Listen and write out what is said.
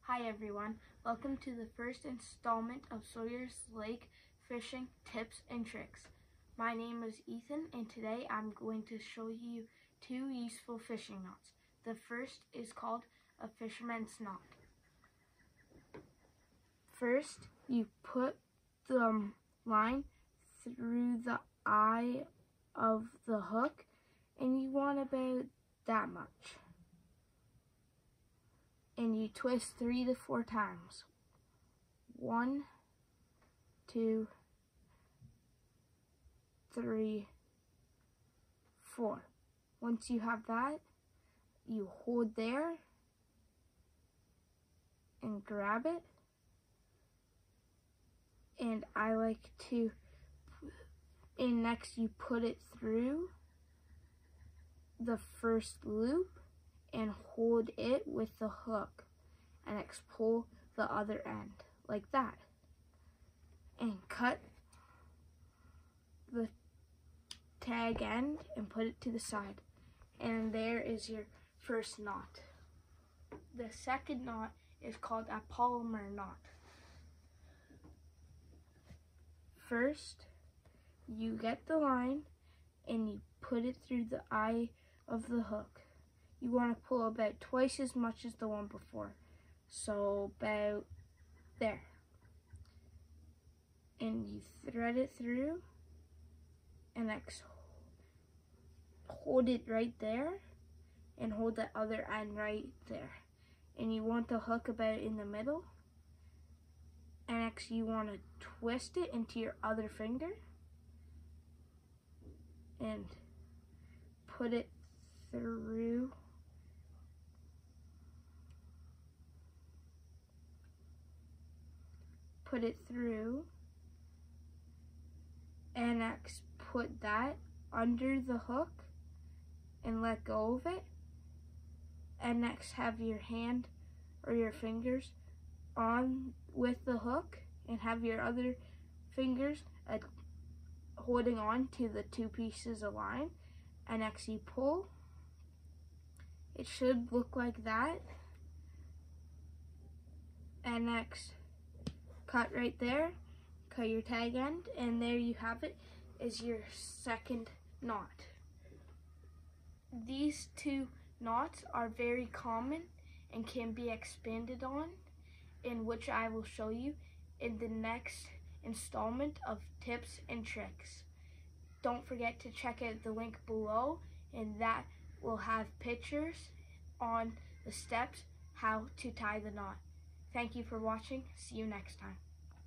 Hi everyone, welcome to the first installment of Soyers Lake Fishing Tips and Tricks. My name is Ethan and today I'm going to show you two useful fishing knots. The first is called a fisherman's knot. First, you put the line through the eye of the hook and you want about that much. And you twist 3 to 4 times. 1, 2, 3, 4. Once you have that, you hold there and grab it. And I like to, and next you put it through the first loop and hold it with the hook and pull the other end like that and cut the tag end and put it to the side, and there is your first knot. The second knot is called a polymer knot. First, you get the line and you put it through the eye of the hook. You want to pull about twice as much as the one before, so about there. And you thread it through and hold it right there and hold the other end right there. And you want the hook about in the middle. And next you want to twist it into your other finger and put it through and next put that under the hook and let go of it, and next have your hand or your fingers on with the hook and have your other fingers holding on to the 2 pieces of line, and next you pull. It should look like that, and next cut right there, cut your tag end, and there you have it, is your second knot. These two knots are very common and can be expanded on, in which I will show you in the next installment of tips and tricks. Don't forget to check out the link below, and that will have pictures on the steps how to tie the knot. Thank you for watching. See you next time.